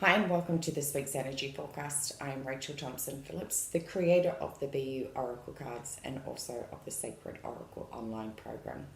Hi and welcome to this week's energy forecast. I am Rachael Phillips, the creator of the BEYOU Oracle Cards and also of the Sacred Oracle online program.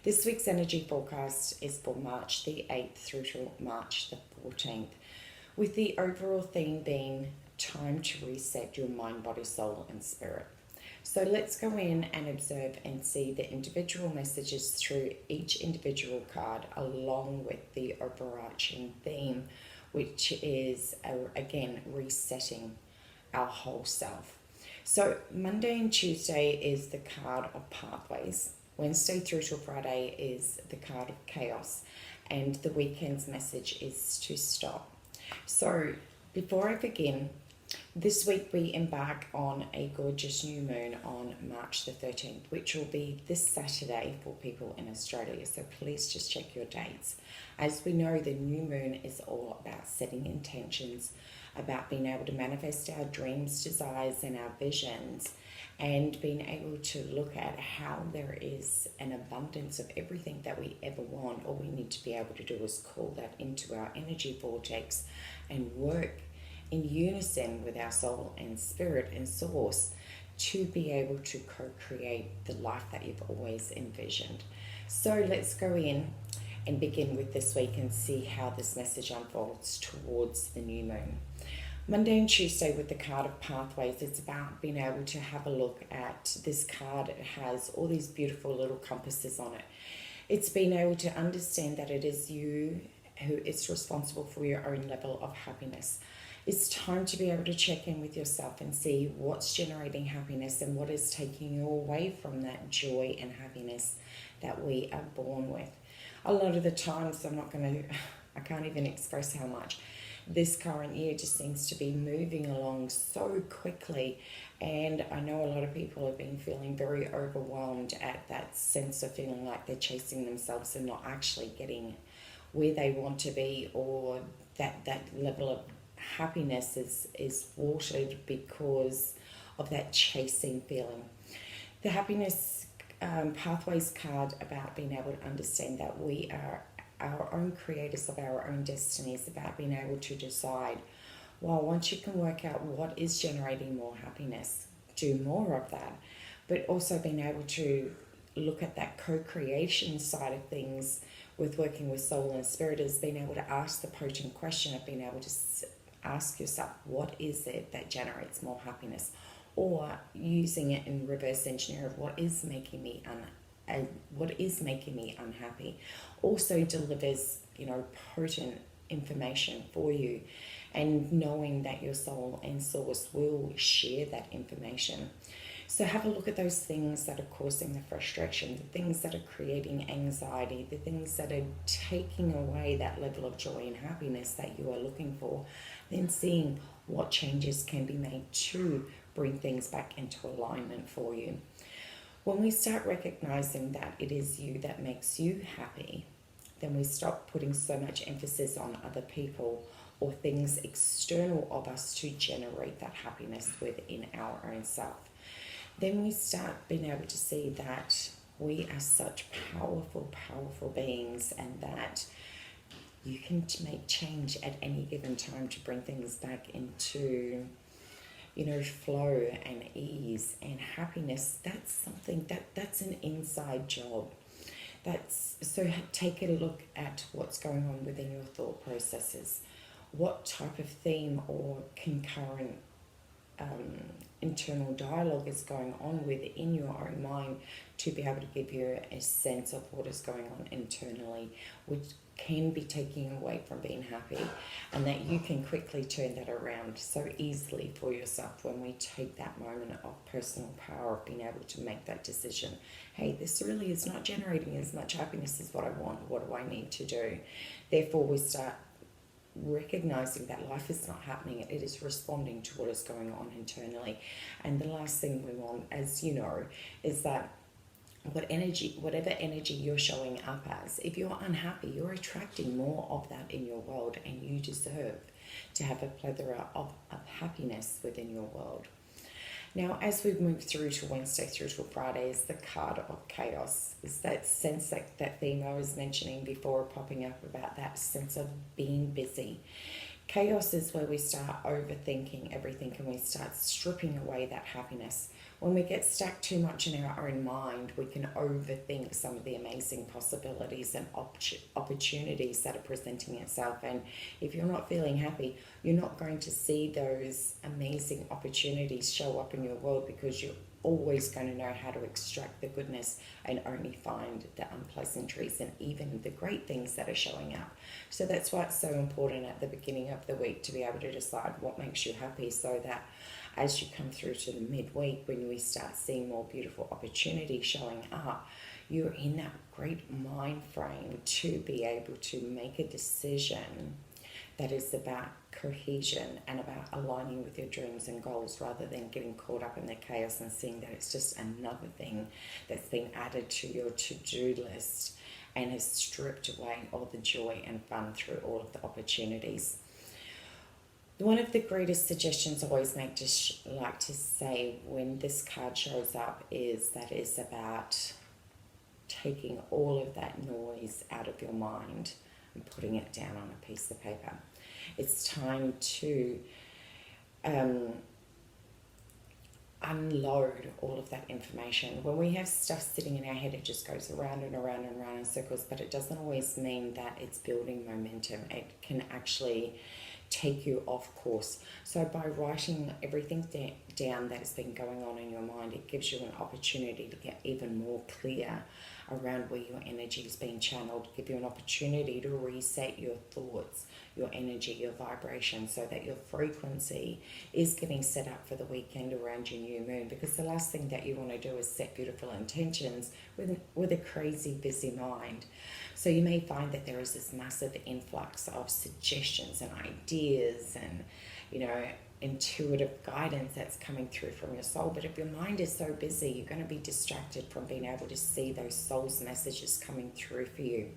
This week's energy forecast is for March the 8th through to March the 14th, with the overall theme being time to reset your mind, body, soul and spirit. So let's go in and observe and see the individual messages through each individual card along with the overarching theme, which is, again, resetting our whole self. So Monday and Tuesday is the card of pathways. Wednesday through to Friday is the card of chaos. And the weekend's message is to stop. So before I begin, this week we embark on a gorgeous new moon on March the 13th, which will be this Saturday for people in Australia. So please just check your dates. As we know, the new moon is all about setting intentions, about being able to manifest our dreams, desires, and our visions, and being able to look at how there is an abundance of everything that we ever want. All we need to be able to do is call that into our energy vortex and work in unison with our soul and spirit and source to be able to co-create the life that you've always envisioned. So let's go in and begin with this week and see how this message unfolds towards the new moon. Monday and Tuesday with the card of pathways, it's about being able to have a look at this card. It has all these beautiful little compasses on it. It's being able to understand that it is you who is responsible for your own level of happiness. It's time to be able to check in with yourself and see what's generating happiness and what is taking you away from that joy and happiness that we are born with. A lot of the times, I can't even express how much. This current year just seems to be moving along so quickly, and I know a lot of people have been feeling very overwhelmed at that sense of feeling like they're chasing themselves and not actually getting where they want to be, or that level of happiness is watered because of that chasing feeling. The happiness pathways card about being able to understand that we are our own creators of our own destinies, about being able to decide, well, once you can work out what is generating more happiness, do more of that, but also being able to look at that co-creation side of things with working with soul and spirit, is being able to ask the potent question of being able to ask yourself, what is it that generates more happiness? Or using it in reverse engineer of what is making me unhappy, also delivers, potent information for you, and knowing that your soul and source will share that information. So have a look at those things that are causing the frustration, the things that are creating anxiety, the things that are taking away that level of joy and happiness that you are looking for, then seeing what changes can be made to bring things back into alignment for you. When we start recognizing that it is you that makes you happy, then we stop putting so much emphasis on other people or things external of us to generate that happiness within our own self. Then we start being able to see that we are such powerful, powerful beings, and that you can make change at any given time to bring things back into, flow and ease and happiness. That's something that's an inside job. So take a look at what's going on within your thought processes. What type of theme or concurrent internal dialogue is going on within your own mind to be able to give you a sense of what is going on internally, which can be taking away from being happy, and that you can quickly turn that around so easily for yourself when we take that moment of personal power of being able to make that decision. Hey, this really is not generating as much happiness as what I want. What do I need to do? Therefore, we start recognizing that life is not happening, it is responding to what is going on internally. And the last thing we want, as you know, is that whatever energy you're showing up as, if you're unhappy, you're attracting more of that in your world, and you deserve to have a plethora of happiness within your world. Now, as we move through to Wednesday through to Friday, is the card of chaos. Is that sense, that theme I was mentioning before, popping up about that sense of being busy. Chaos is where we start overthinking everything and we start stripping away that happiness. When we get stuck too much in our own mind, we can overthink some of the amazing possibilities and opportunities that are presenting itself. And if you're not feeling happy, you're not going to see those amazing opportunities show up in your world, because you're always going to know how to extract the goodness and only find the unpleasantries and even the great things that are showing up. So that's why it's so important at the beginning of the week to be able to decide what makes you happy, so that as you come through to the midweek, when we start seeing more beautiful opportunities showing up, you're in that great mind frame to be able to make a decision that is about cohesion and about aligning with your dreams and goals, rather than getting caught up in the chaos and seeing that it's just another thing that's been added to your to-do list and has stripped away all the joy and fun through all of the opportunities. One of the greatest suggestions I always like to say when this card shows up is that it's about taking all of that noise out of your mind and putting it down on a piece of paper. It's time to unload all of that information. When we have stuff sitting in our head, it just goes around and around and around in circles, but it doesn't always mean that it's building momentum. It can actually take you off course. So by writing everything down that has been going on in your mind, it gives you an opportunity to get even more clear around where your energy is being channeled, give you an opportunity to reset your thoughts, your energy, your vibration, so that your frequency is getting set up for the weekend around your new moon. Because the last thing that you want to do is set beautiful intentions with a crazy busy mind. So you may find that there is this massive influx of suggestions and ideas and, intuitive guidance that's coming through from your soul. But if your mind is so busy, you're going to be distracted from being able to see those soul's messages coming through for you.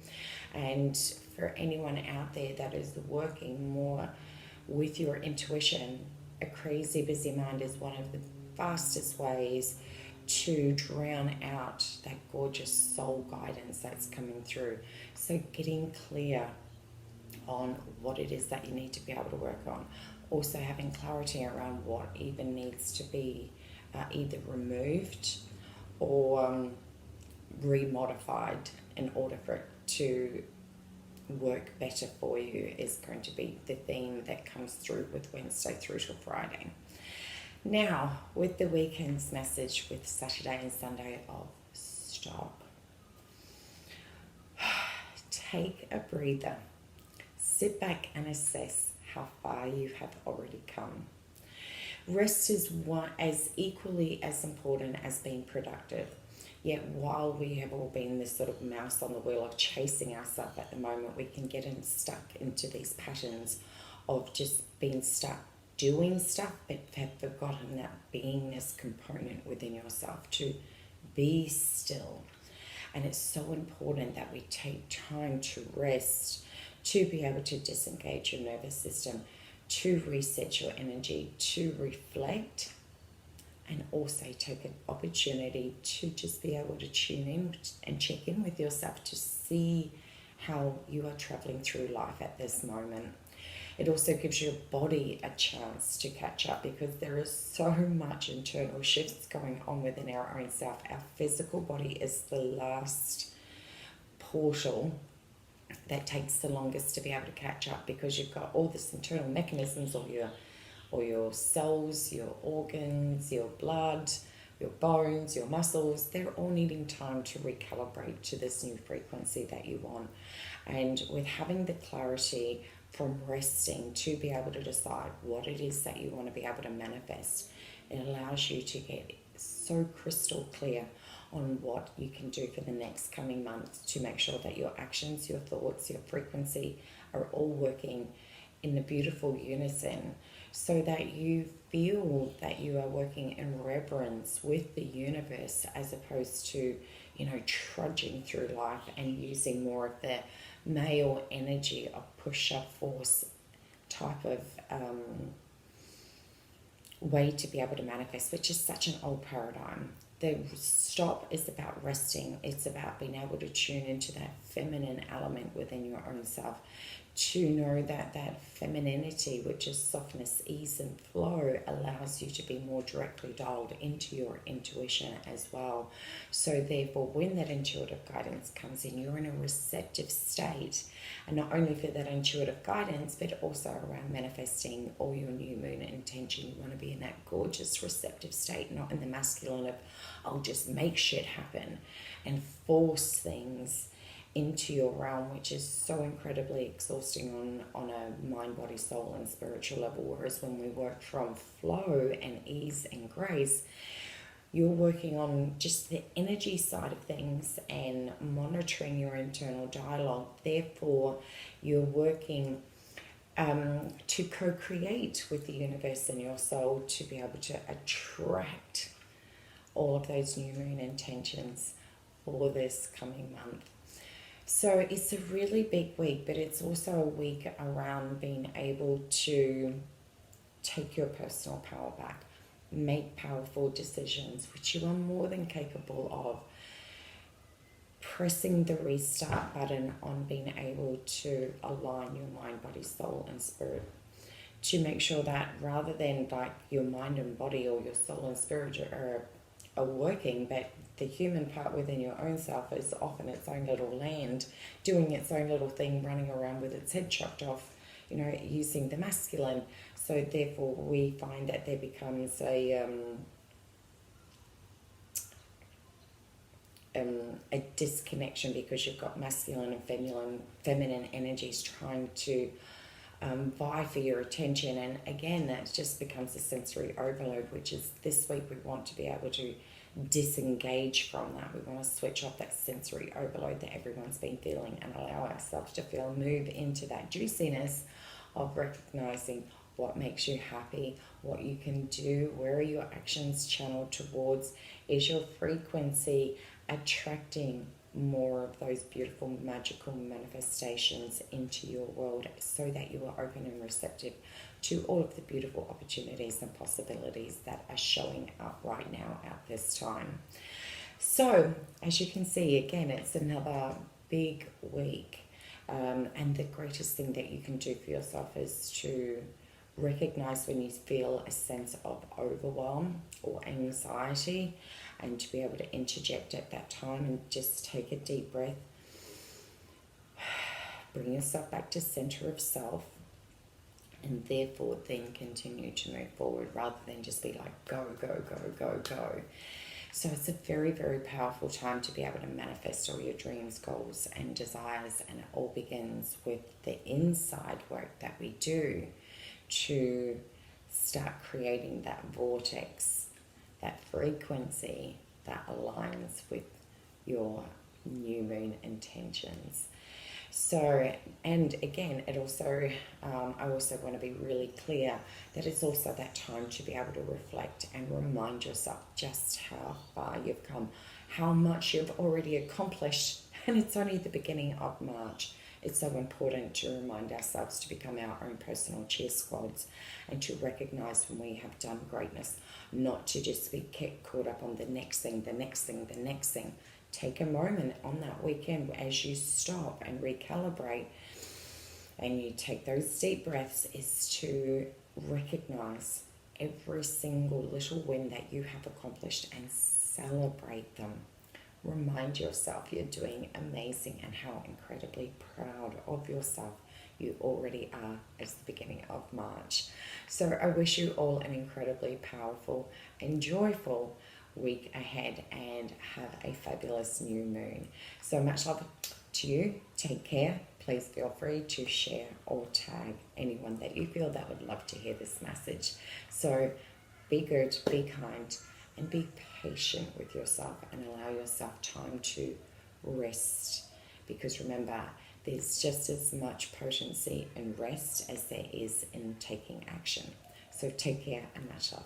And for anyone out there that is working more with your intuition, a crazy busy mind is one of the fastest ways to drown out that gorgeous soul guidance that's coming through. So getting clear on what it is that you need to be able to work on. Also having clarity around what even needs to be either removed or remodified in order for it to work better for you is going to be the theme that comes through with Wednesday through to Friday. Now, with the weekend's message with Saturday and Sunday of stop. Take a breather. Sit back and assess how far you have already come. Rest is as equally as important as being productive. Yet while we have all been this sort of mouse on the wheel of chasing ourselves at the moment, we can get stuck into these patterns of just being stuck doing stuff, but have forgotten that beingness component within yourself, to be still. And it's so important that we take time to rest, to be able to disengage your nervous system, to reset your energy, to reflect, and also take an opportunity to just be able to tune in and check in with yourself to see how you are traveling through life at this moment. It also gives your body a chance to catch up, because there is so much internal shifts going on within our own self. Our physical body is the last portal that takes the longest to be able to catch up, because you've got all this internal mechanisms, or your cells, your organs, your blood, your bones, your muscles, they're all needing time to recalibrate to this new frequency that you want. And with having the clarity from resting to be able to decide what it is that you want to be able to manifest, it allows you to get so crystal clear on what you can do for the next coming months to make sure that your actions, your thoughts, your frequency are all working in a beautiful unison, so that you feel that you are working in reverence with the universe, as opposed to, trudging through life and using more of the male energy of push-up force type of way to be able to manifest, which is such an old paradigm. The stop is about resting. It's about being able to tune into that feminine element within your own self, to know that that femininity, which is softness, ease and flow, allows you to be more directly dialed into your intuition as well. So therefore, when that intuitive guidance comes in, you're in a receptive state, and not only for that intuitive guidance, but also around manifesting all your new moon intention. You want to be in that gorgeous receptive state, not in the masculine of, I'll just make shit happen and force things into your realm, which is so incredibly exhausting on a mind, body, soul and spiritual level. Whereas when we work from flow and ease and grace, you're working on just the energy side of things and monitoring your internal dialogue. Therefore, you're working to co-create with the universe and your soul to be able to attract all of those new moon intentions for this coming month. So it's a really big week, but it's also a week around being able to take your personal power back, make powerful decisions, which you are more than capable of. Pressing the restart button on being able to align your mind, body, soul and spirit, to make sure that rather than like your mind and body or your soul and spirit are working, but the human part within your own self is off in its own little land, doing its own little thing, running around with its head chopped off, using the masculine. So therefore we find that there becomes a disconnection, because you've got masculine and feminine energies trying to vie for your attention. And again, that just becomes a sensory overload, which is this week we want to be able to disengage from that. We want to switch off that sensory overload that everyone's been feeling and allow ourselves to move into that juiciness of recognizing what makes you happy, what you can do, where are your actions channeled towards, is your frequency attracting more of those beautiful magical manifestations into your world, so that you are open and receptive to all of the beautiful opportunities and possibilities that are showing up right now at this time. So as you can see, again, it's another big week, and the greatest thing that you can do for yourself is to recognize when you feel a sense of overwhelm or anxiety, and to be able to interject at that time and just take a deep breath. Bring yourself back to center of self, and therefore then continue to move forward rather than just be like go, go, go, go, go. So it's a very, very powerful time to be able to manifest all your dreams, goals and desires, and it all begins with the inside work that we do to start creating that vortex, that frequency that aligns with your new moon intentions. So, and again, it also, I also want to be really clear that it's also that time to be able to reflect and remind yourself just how far you've come, how much you've already accomplished, and it's only the beginning of March. It's so important to remind ourselves to become our own personal cheer squads and to recognize when we have done greatness, not to just be caught up on the next thing, the next thing, the next thing. Take a moment on that weekend as you stop and recalibrate and you take those deep breaths, is to recognize every single little win that you have accomplished and celebrate them. Remind yourself you're doing amazing and how incredibly proud of yourself you already are as the beginning of March. So I wish you all an incredibly powerful and joyful week ahead, and have a fabulous new moon. So much love to you. Take care. Please feel free to share or tag anyone that you feel that would love to hear this message. So be good, be kind, and be patient with yourself, and allow yourself time to rest, because remember, there's just as much potency in rest as there is in taking action. So take care and much love.